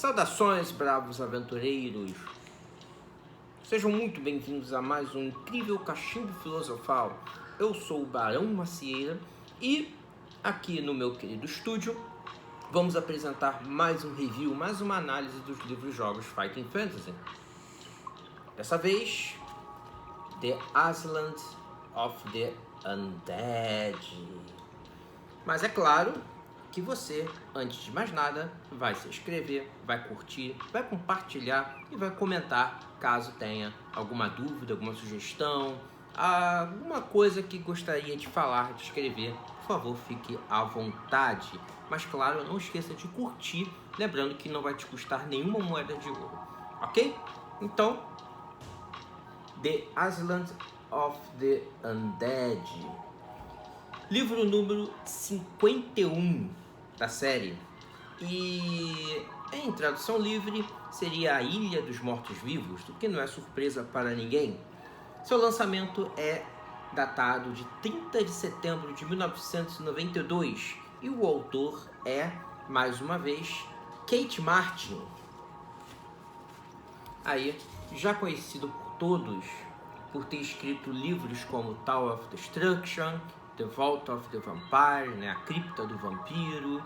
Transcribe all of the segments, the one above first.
Saudações, bravos aventureiros! Sejam muito bem-vindos a mais um incrível cachimbo filosofal. Eu sou o Barão Macieira e aqui no meu querido estúdio vamos apresentar mais um review, mais uma análise dos livros-jogos Fighting Fantasy. Dessa vez, The Island of the Undead. Mas é claro que você, antes de mais nada, vai se inscrever, vai curtir, vai compartilhar e vai comentar caso tenha alguma dúvida, alguma sugestão, alguma coisa que gostaria de falar, de escrever. Por favor, fique à vontade. Mas claro, não esqueça de curtir, lembrando que não vai te custar nenhuma moeda de ouro, ok? Então, The Island of the Undead. Livro número 51 da série. E em tradução livre seria A Ilha dos Mortos-Vivos, o que não é surpresa para ninguém. Seu lançamento é datado de 30 de setembro de 1992 e o autor é, mais uma vez, Kate Martin. Aí, já conhecido por todos por ter escrito livros como Tower of Destruction, The Vault of the Vampire, né, a Cripta do Vampiro,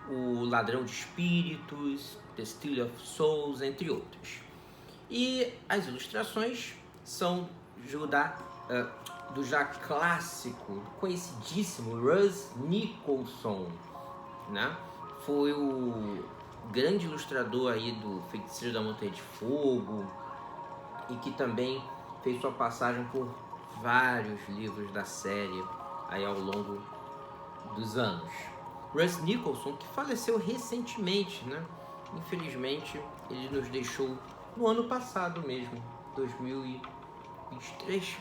o Ladrão de Espíritos, The Stealer of Souls, entre outros. E as ilustrações são do já clássico, conhecidíssimo Russ Nicholson, né? Foi o grande ilustrador aí do Feiticeiro da Montanha de Fogo e que também fez sua passagem por vários livros da série aí ao longo dos anos. Russ Nicholson, que faleceu recentemente, né? Infelizmente, ele nos deixou no ano passado mesmo, 2023,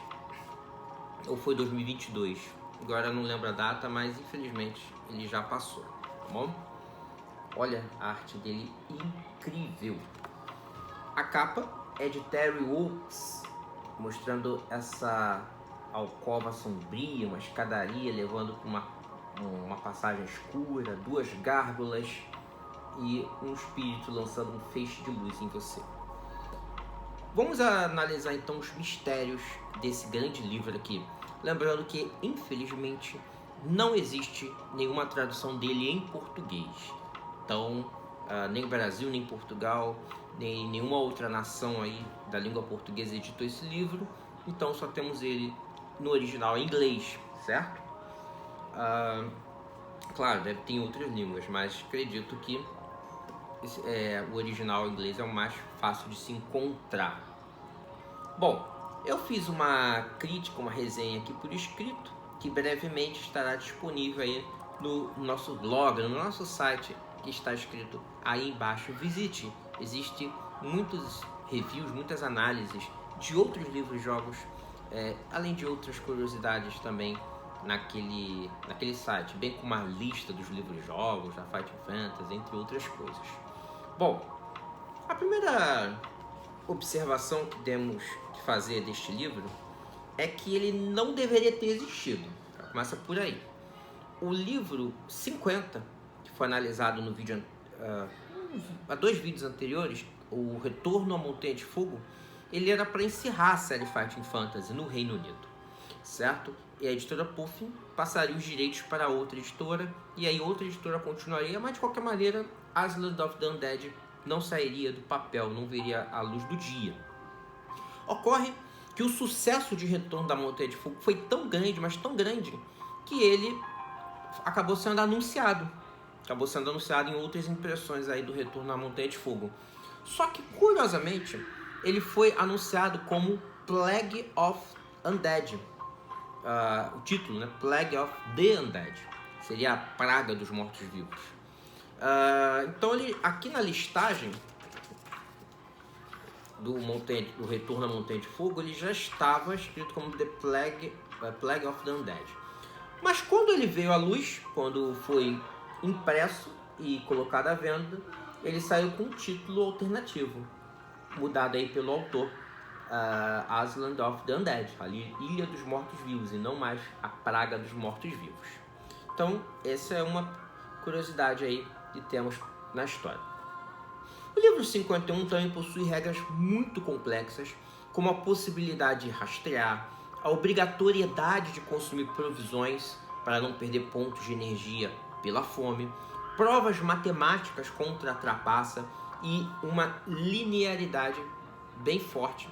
ou foi 2022, agora não lembro a data, mas infelizmente ele já passou, tá bom? Olha a arte dele, incrível. A capa é de Terry Oakes, mostrando essa alcova sombria, uma escadaria levando para uma passagem escura, duas gárgulas e um espírito lançando um feixe de luz em você. Vamos analisar então os mistérios desse grande livro aqui. Lembrando que, infelizmente, não existe nenhuma tradução dele em português. Então, nem o Brasil, nem Portugal, nem nenhuma outra nação aí da língua portuguesa editou esse livro. Então, só temos ele no original em inglês, certo? Claro, deve ter em outras línguas, mas acredito que o original em inglês é o mais fácil de se encontrar. Bom, eu fiz uma crítica, uma resenha aqui por escrito, que brevemente estará disponível aí no nosso blog, no nosso site, que está escrito aí embaixo. Visite, existem muitos reviews, muitas análises de outros livros-jogos, além de outras curiosidades também naquele site, bem como uma lista dos livros-jogos, da Fighting Fantasy, entre outras coisas. Bom, a primeira observação que temos que fazer deste livro é que ele não deveria ter existido. Começa por aí. O livro 50, que foi analisado no vídeo, há 2 vídeos anteriores, o Retorno à Montanha de Fogo, ele era para encerrar a série Fighting Fantasy no Reino Unido, certo? E a editora Puffin passaria os direitos para outra editora, e aí outra editora continuaria, mas de qualquer maneira, Island of the Undead não sairia do papel, não veria a luz do dia. Ocorre que o sucesso de Retorno da Montanha de Fogo foi tão grande, mas tão grande, que ele acabou sendo anunciado. Acabou sendo anunciado em outras impressões aí do Retorno à Montanha de Fogo. Só que, curiosamente, ele foi anunciado como Plague of Undead. O título, né? Plague of the Undead. Seria a praga dos mortos-vivos. Então, ele, aqui na listagem do Retorno à Montanha de Fogo, ele já estava escrito como The Plague of the Undead. Mas quando ele veio à luz, quando foi impresso e colocado à venda, ele saiu com um título alternativo, mudado aí pelo autor, Island of the Undead, ali, Ilha dos Mortos-Vivos, e não mais a Praga dos Mortos-Vivos. Então, essa é uma curiosidade aí que temos na história. O livro 51 também possui regras muito complexas, como a possibilidade de rastrear, a obrigatoriedade de consumir provisões para não perder pontos de energia pela fome, provas matemáticas contra a trapaça e uma linearidade bem forte.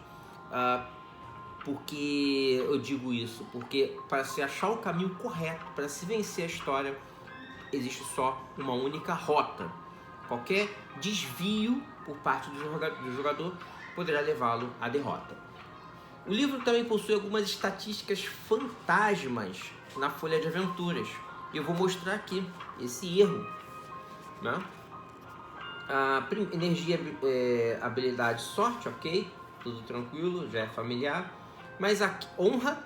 Porque eu digo isso? Porque para se achar o caminho correto, para se vencer a história, existe só uma única rota. Qualquer desvio por parte do jogador poderá levá-lo à derrota. O livro também possui algumas estatísticas fantasmas na folha de aventuras. E eu vou mostrar aqui esse erro, né? Energia, habilidade, sorte, ok? Tudo tranquilo, já é familiar. Mas a honra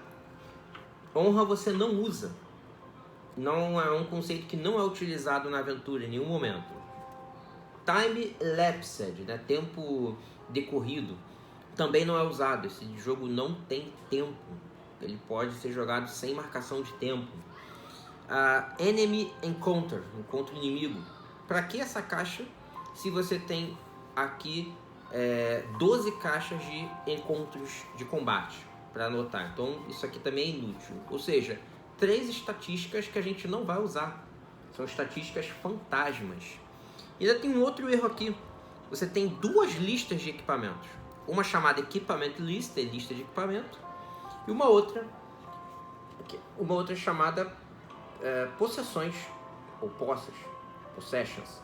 você não usa. Não é um conceito que não é utilizado na aventura em nenhum momento. Time lapsed, né? Tempo decorrido, também não é usado. Esse jogo não tem tempo. Ele pode ser jogado sem marcação de tempo. Enemy encounter, encontro inimigo. Para que essa caixa se você tem aqui 12 caixas de encontros de combate para anotar? Então isso aqui também é inútil. Ou seja, 3 estatísticas que a gente não vai usar. São estatísticas fantasmas. E ainda tem um outro erro aqui. Você tem 2 listas de equipamentos. Uma chamada Equipment List, lista de equipamento. E uma outra chamada possessões ou possessions.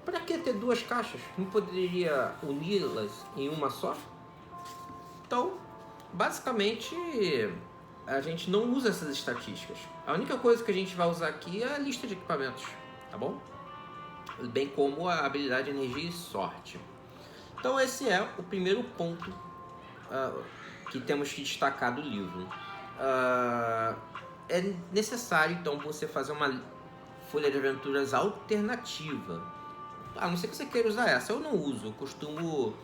Para que ter 2 caixas? Não poderia uni-las em uma só? Então, basicamente, a gente não usa essas estatísticas. A única coisa que a gente vai usar aqui é a lista de equipamentos, tá bom? Bem como a habilidade, energia e sorte. Então esse é o primeiro ponto que temos que destacar do livro. É necessário então você fazer uma folha de aventuras alternativa. A não ser que você queira usar essa, eu não uso. Eu costumo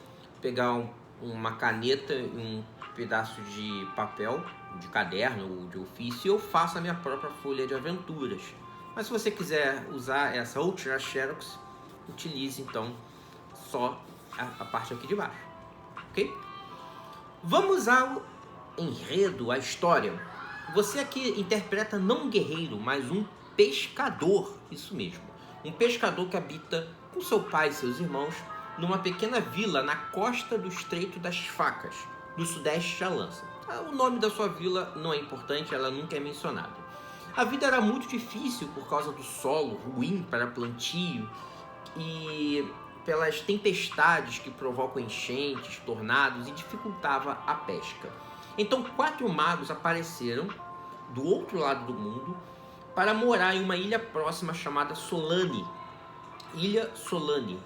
pegar uma caneta e um pedaço de papel, de caderno ou de ofício, e eu faço a minha própria folha de aventuras. Mas se você quiser usar essa ou tirar xerox, utilize então só a parte aqui de baixo, ok? Vamos ao enredo, à história. Você aqui interpreta não um guerreiro, mas um pescador, isso mesmo. Um pescador que habita com seu pai e seus irmãos numa pequena vila na costa do Estreito das Facas, no sudeste da Lança. O nome da sua vila não é importante, ela nunca é mencionada. A vida era muito difícil por causa do solo ruim para plantio e pelas tempestades que provocam enchentes, tornados e dificultava a pesca. Então 4 magos apareceram do outro lado do mundo para morar em uma ilha próxima chamada Solane, Ilha Solane,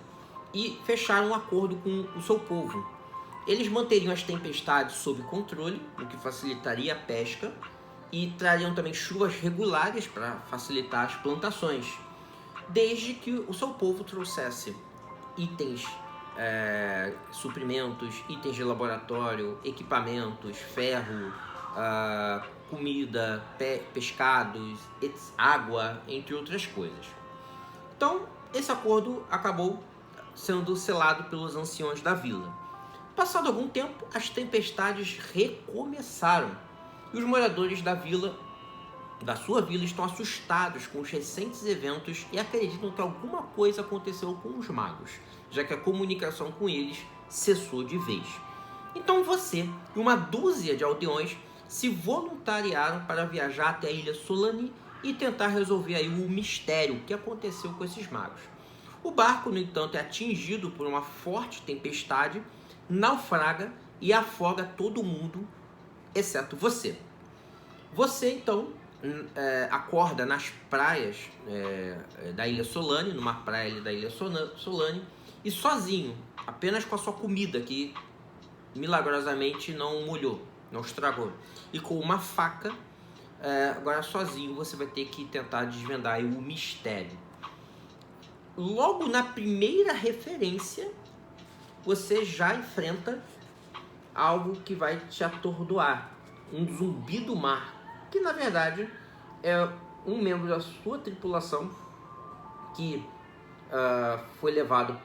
e fecharam um acordo com o seu povo. Eles manteriam as tempestades sob controle, o que facilitaria a pesca, e trariam também chuvas regulares para facilitar as plantações, desde que o seu povo trouxesse itens, suprimentos, itens de laboratório, equipamentos, ferro, comida, pescados, água, entre outras coisas. Então, esse acordo acabou sendo selado pelos anciões da vila. Passado algum tempo, as tempestades recomeçaram e os moradores da sua vila, estão assustados com os recentes eventos e acreditam que alguma coisa aconteceu com os magos, já que a comunicação com eles cessou de vez. Então você e uma dúzia de aldeões se voluntariaram para viajar até a ilha Solane e tentar resolver aí o mistério que aconteceu com esses magos. O barco, no entanto, é atingido por uma forte tempestade, naufraga e afoga todo mundo, exceto você. Você, então, acorda nas praias da Ilha Solane, numa praia ali da Ilha Solane, e sozinho, apenas com a sua comida, que milagrosamente não molhou, não estragou. E com uma faca, agora sozinho, você vai ter que tentar desvendar aí o mistério. Logo na primeira referência, você já enfrenta algo que vai te atordoar. Um zumbi do mar, que na verdade é um membro da sua tripulação que foi levado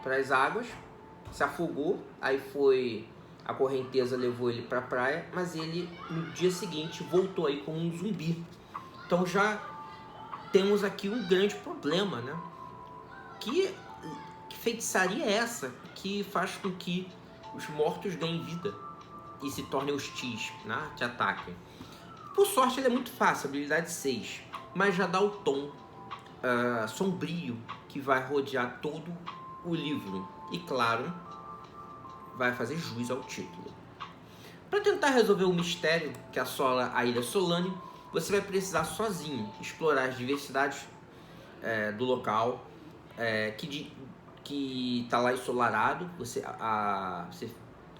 para as águas, se afogou, aí a correnteza levou ele para a praia, mas ele no dia seguinte voltou aí como um zumbi. Então já temos aqui um grande problema, né? Que feitiçaria é essa que faz com que os mortos ganhem vida e se tornem hostis, né? Te ataquem? Por sorte ele é muito fácil, habilidade 6, mas já dá o tom sombrio que vai rodear todo o livro e, claro, vai fazer jus ao título. Para tentar resolver o mistério que assola a Ilha Solane, você vai precisar sozinho explorar as diversidades do local, que está lá ensolarado. Você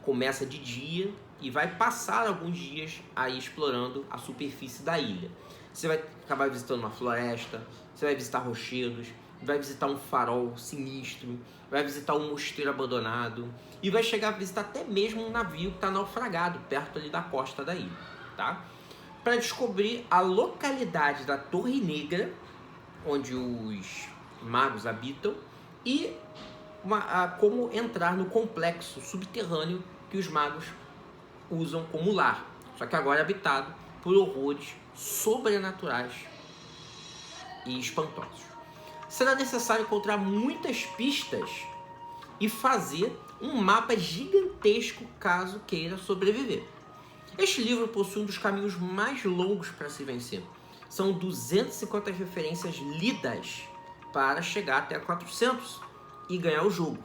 começa de dia e vai passar alguns dias aí explorando a superfície da ilha. Você vai acabar visitando uma floresta, você vai visitar rochedos, vai visitar um farol sinistro, vai visitar um mosteiro abandonado e vai chegar a visitar até mesmo um navio que está naufragado perto ali da costa da ilha, tá? Para descobrir a localidade da Torre Negra, onde os magos habitam, e como entrar no complexo subterrâneo que os magos usam como lar, só que agora é habitado por horrores sobrenaturais e espantosos. Será necessário encontrar muitas pistas e fazer um mapa gigantesco caso queira sobreviver. Este livro possui um dos caminhos mais longos para se vencer. São 250 referências lidas para chegar até 400 e ganhar o jogo.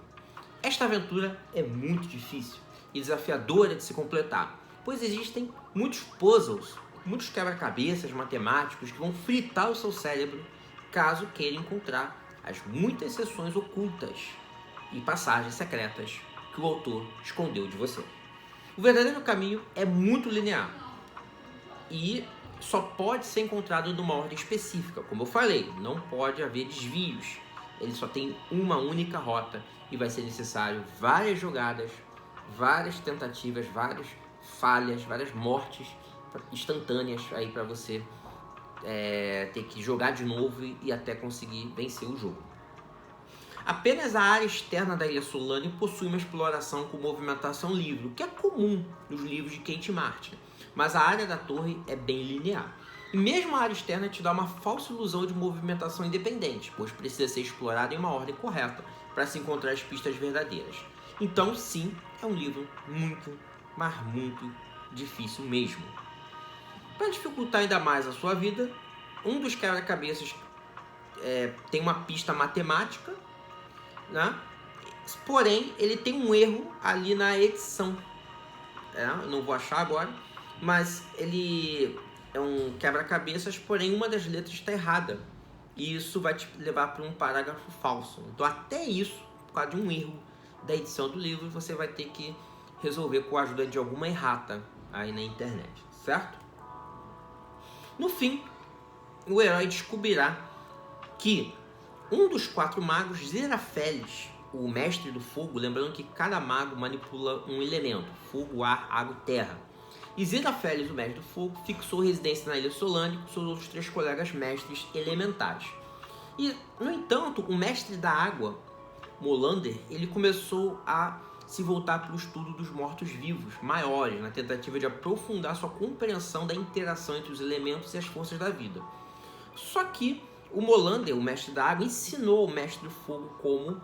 Esta aventura é muito difícil e desafiadora de se completar, pois existem muitos puzzles, muitos quebra-cabeças matemáticos que vão fritar o seu cérebro caso queira encontrar as muitas seções ocultas e passagens secretas que o autor escondeu de você. O verdadeiro caminho é muito linear e só pode ser encontrado numa ordem específica. Como eu falei, não pode haver desvios. Ele só tem uma única rota e vai ser necessário várias jogadas, várias tentativas, várias falhas, várias mortes instantâneas aí para você ter que jogar de novo e até conseguir vencer o jogo. Apenas a área externa da Ilha Solane possui uma exploração com movimentação livre, o que é comum nos livros de Kate Martin, mas a área da torre é bem linear. E mesmo a área externa te dá uma falsa ilusão de movimentação independente, pois precisa ser explorada em uma ordem correta para se encontrar as pistas verdadeiras. Então, sim, é um livro muito, mas muito difícil mesmo. Para dificultar ainda mais a sua vida, um dos quebra-cabeças tem uma pista matemática, né? Porém, ele tem um erro ali na edição. Eu não vou achar agora, mas ele é um quebra-cabeças, porém uma das letras está errada. E isso vai te levar para um parágrafo falso. Então, até isso, por causa de um erro da edição do livro, você vai ter que resolver com a ajuda de alguma errata aí na internet, certo? No fim, o herói descobrirá que um dos 4 magos, Zerafeles, o mestre do fogo, lembrando que cada mago manipula um elemento, fogo, ar, água e terra. E Zerafeles, o mestre do fogo, fixou residência na Ilha Solane com seus outros 3 colegas mestres elementares. E, no entanto, o mestre da água, Molander, ele começou a se voltar para o estudo dos mortos-vivos maiores, na tentativa de aprofundar sua compreensão da interação entre os elementos e as forças da vida. Só que o Molander, o mestre da água, ensinou o mestre do fogo como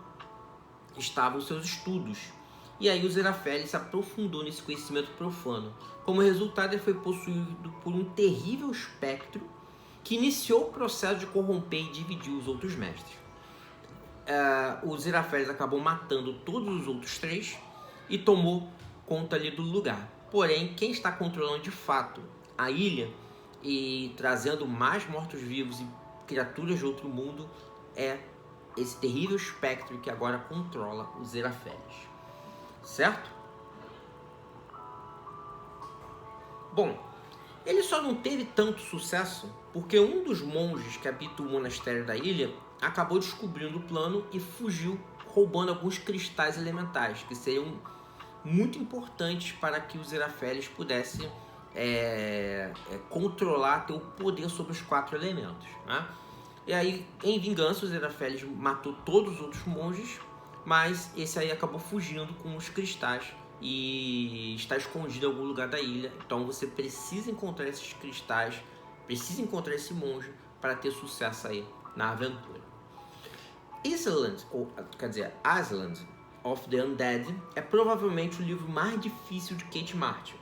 estavam os seus estudos. E aí o Zerafeles se aprofundou nesse conhecimento profano. Como resultado, ele foi possuído por um terrível espectro que iniciou o processo de corromper e dividir os outros mestres. O Zerafeles acabou matando todos os outros 3 e tomou conta ali do lugar. Porém, quem está controlando de fato a ilha e trazendo mais mortos-vivos e criaturas de outro mundo é esse terrível espectro que agora controla os Zerafeles. Certo? Bom, ele só não teve tanto sucesso porque um dos monges que habita o monastério da ilha acabou descobrindo o plano e fugiu, roubando alguns cristais elementais que seriam muito importantes para que os Zerafeles pudessem controlar, ter o poder sobre os 4 elementos, né? E aí, em vingança, o Zerafeles matou todos os outros monges, mas esse aí acabou fugindo com os cristais e está escondido em algum lugar da ilha. Então você precisa encontrar esses cristais, precisa encontrar esse monge para ter sucesso aí na aventura. Island, ou quer dizer, Island of the Undead é provavelmente o livro mais difícil de Kate Martin.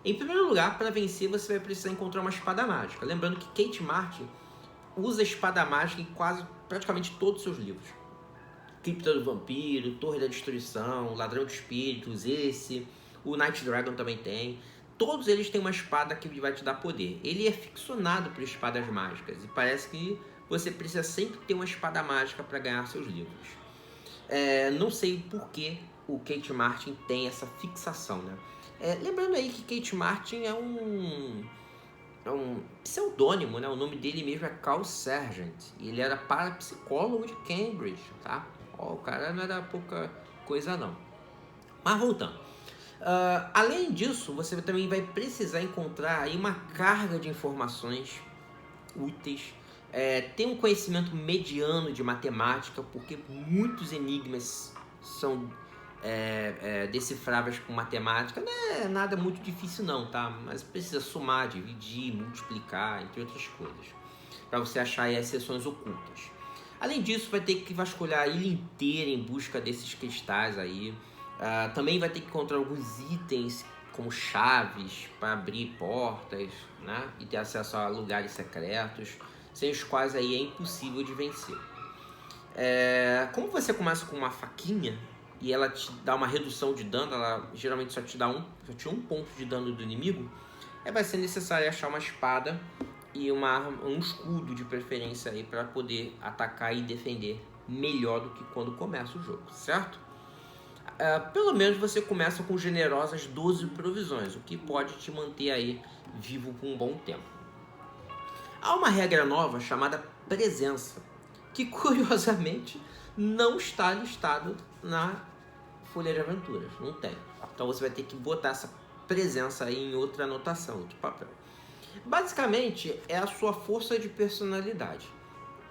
Em primeiro lugar, para vencer você vai precisar encontrar uma espada mágica. Lembrando que Kate Martin usa espada mágica em praticamente todos os seus livros. Cripta do Vampiro, Torre da Destruição, Ladrão de Espíritos, o Night Dragon também tem. Todos eles têm uma espada que vai te dar poder. Ele é ficcionado por espadas mágicas e parece que você precisa sempre ter uma espada mágica para ganhar seus livros. Não sei por que o Kate Martin tem essa fixação, né? Lembrando aí que Kate Martin é um pseudônimo, né? O nome dele mesmo é Carl Sargent. E ele era parapsicólogo de Cambridge, tá? O cara não era pouca coisa, não. Mas voltando. Além disso, você também vai precisar encontrar aí uma carga de informações úteis. Ter um conhecimento mediano de matemática, porque muitos enigmas são decifráveis com matemática. Não é nada muito difícil não, tá? Mas precisa somar, dividir, multiplicar, entre outras coisas, para você achar aí as seções ocultas. Além disso, vai ter que vasculhar a ilha inteira em busca desses cristais aí. Também vai ter que encontrar alguns itens como chaves para abrir portas, né? E ter acesso a lugares secretos, sem os quais aí é impossível de vencer. Como você começa com uma faquinha e ela te dá uma redução de dano, ela geralmente só te dá um ponto de dano do inimigo, vai ser necessário achar uma espada e um escudo de preferência aí para poder atacar e defender melhor do que quando começa o jogo, certo? Pelo menos você começa com generosas 12 provisões, o que pode te manter aí vivo por um bom tempo. Há uma regra nova chamada presença, que curiosamente não está listado na folha de aventuras, não tem. Então você vai ter que botar essa presença aí em outra anotação, outro papel. Basicamente é a sua força de personalidade.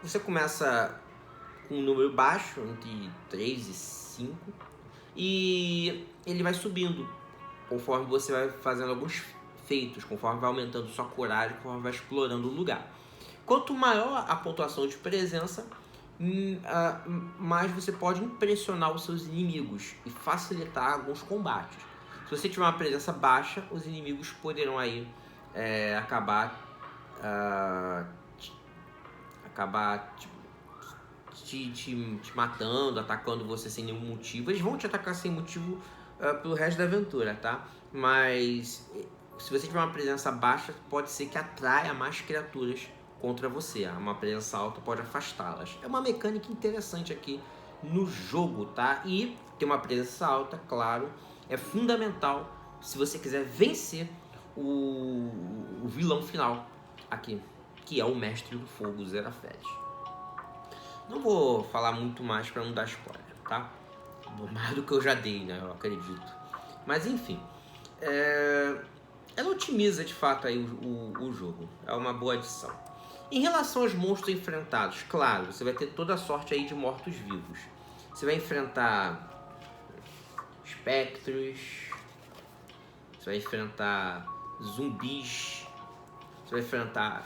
Você começa com um número baixo, entre 3 e 5, e ele vai subindo conforme você vai fazendo alguns feitos, conforme vai aumentando sua coragem, conforme vai explorando o lugar. Quanto maior a pontuação de presença, mais você pode impressionar os seus inimigos e facilitar alguns combates. Se você tiver uma presença baixa, os inimigos poderão aí acabar te matando, atacando você sem nenhum motivo. Eles vão te atacar sem motivo pelo resto da aventura, tá? Mas se você tiver uma presença baixa, pode ser que atraia mais criaturas contra você. Uma presença alta pode afastá-las. É uma mecânica interessante aqui no jogo, tá? E ter uma presença alta, claro, é fundamental se você quiser vencer o vilão final aqui, que é o Mestre do Fogo, Zerafeles. Não vou falar muito mais para não dar spoiler, tá? Mais do que eu já dei, né? Eu acredito. Mas enfim, ela otimiza de fato aí o jogo. É uma boa adição. Em relação aos monstros enfrentados, claro, você vai ter toda a sorte aí de mortos-vivos. Você vai enfrentar espectros, você vai enfrentar zumbis, você vai enfrentar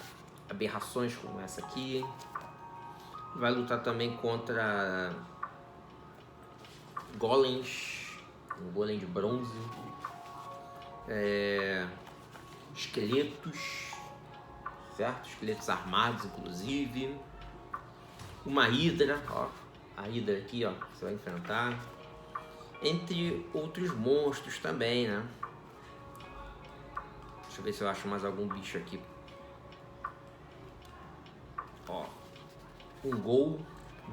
aberrações como essa aqui. Vai lutar também contra golems, um golem de bronze, esqueletos, certo? Esqueletos armados, inclusive. Uma hidra, ó, a hidra aqui, ó, você vai enfrentar. Entre outros monstros também, né? Deixa eu ver se eu acho mais algum bicho aqui. Ó, um ghoul.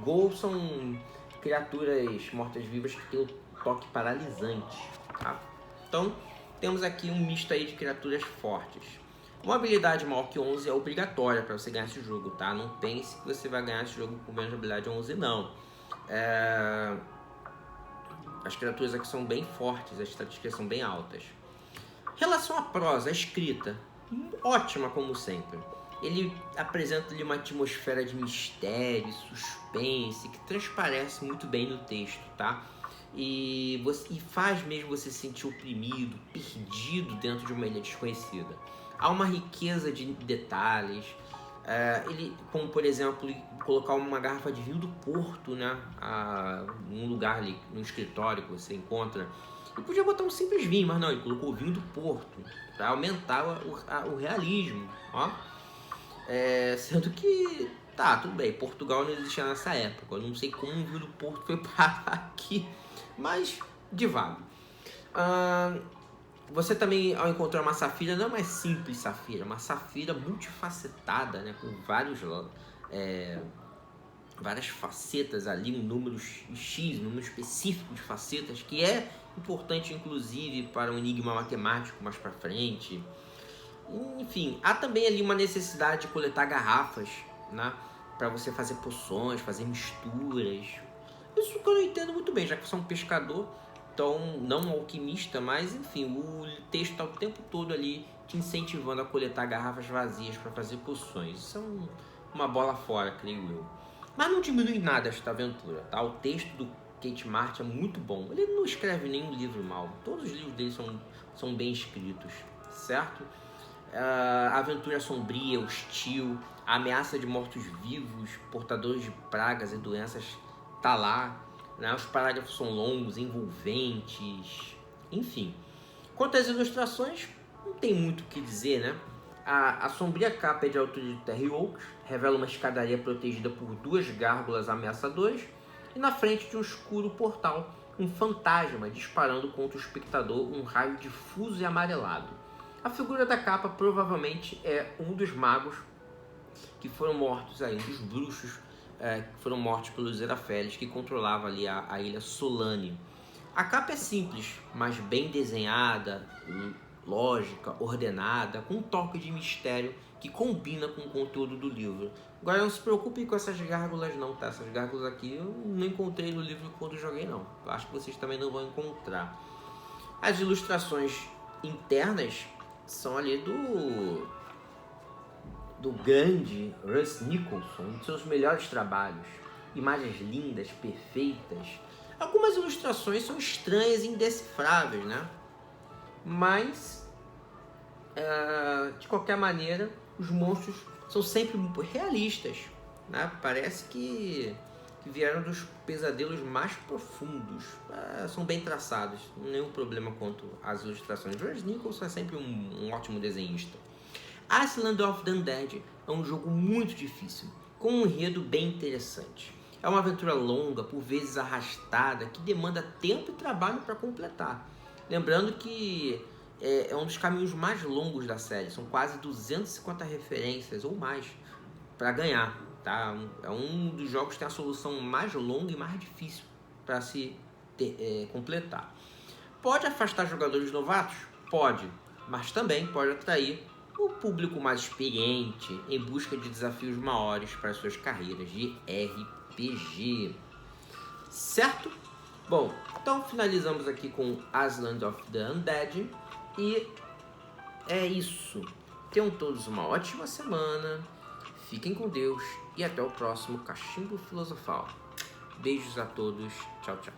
Ghouls são criaturas mortas-vivas que têm um toque paralisante, tá? Então, temos aqui um misto aí de criaturas fortes. Uma habilidade maior que 11 é obrigatória para você ganhar esse jogo, tá? Não pense que você vai ganhar esse jogo com menos habilidade 11, não. As criaturas aqui são bem fortes, as estatísticas são bem altas. Em relação à prosa, a escrita, ótima como sempre. Ele apresenta ali uma atmosfera de mistério, suspense, que transparece muito bem no texto, tá? E faz mesmo você se sentir oprimido, perdido dentro de uma ilha desconhecida. Há uma riqueza de detalhes, ele, como por exemplo, colocar uma garrafa de vinho do Porto, né, num lugar ali, no escritório que você encontra. Ele podia botar um simples vinho, mas não, ele colocou o vinho do Porto, para aumentar o realismo, ó. Sendo que, tá, tudo bem, Portugal não existia nessa época, eu não sei como o vinho do Porto foi parar aqui, mas divago. Você também, ao encontrar uma safira, não é mais simples safira, uma safira multifacetada, né, com várias facetas ali, um número X, um número específico de facetas, que é importante inclusive para um enigma matemático mais para frente. Enfim, há também ali uma necessidade de coletar garrafas, né, para você fazer poções, fazer misturas. Isso que eu não entendo muito bem, já que eu sou um pescador, então não um alquimista, mas enfim, o texto está o tempo todo ali te incentivando a coletar garrafas vazias para fazer poções. Isso é uma bola fora, creio eu. Mas não diminui nada esta aventura, tá? O texto do Kate Martin é muito bom. Ele não escreve nenhum livro mal. Todos os livros dele são bem escritos, certo? A aventura é sombria, hostil, a ameaça de mortos-vivos, portadores de pragas e doenças tá lá, né? Os parágrafos são longos, envolventes, enfim. Quanto às ilustrações, não tem muito o que dizer, né? A sombria capa é de autoria de Terry Oaks, revela uma escadaria protegida por 2 gárgulas ameaçadoras e na frente de um escuro portal, um fantasma disparando contra o espectador um raio difuso e amarelado. A figura da capa provavelmente é um dos magos que foram mortos aí, um dos bruxos que foram mortos pelos Zerafeles, que controlava ali a ilha Solane. A capa é simples, mas bem desenhada, lógica, ordenada, com um toque de mistério que combina com o conteúdo do livro. Agora não se preocupe com essas gárgulas não, tá? Essas gárgulas aqui eu não encontrei no livro quando joguei não. Eu acho que vocês também não vão encontrar. As ilustrações internas são ali do grande Russ Nicholson, um de seus melhores trabalhos. Imagens lindas, perfeitas. Algumas ilustrações são estranhas e indecifráveis, né? Mas, de qualquer maneira, os monstros são sempre realistas, né? Parece que vieram dos pesadelos mais profundos. São bem traçados, nenhum problema quanto às ilustrações. George Nicholson é sempre um ótimo desenhista. Island of the Undead é um jogo muito difícil, com um enredo bem interessante. É uma aventura longa, por vezes arrastada, que demanda tempo e trabalho para completar. Lembrando que é um dos caminhos mais longos da série, são quase 250 referências ou mais para ganhar. Tá? É um dos jogos que tem a solução mais longa e mais difícil para se completar. Pode afastar jogadores novatos? Pode, mas também pode atrair o público mais experiente em busca de desafios maiores para suas carreiras de RPG. Certo? Bom, então finalizamos aqui com Island of the Undead e é isso. Tenham todos uma ótima semana. Fiquem com Deus e até o próximo Cachimbo Filosofal. Beijos a todos. Tchau, tchau.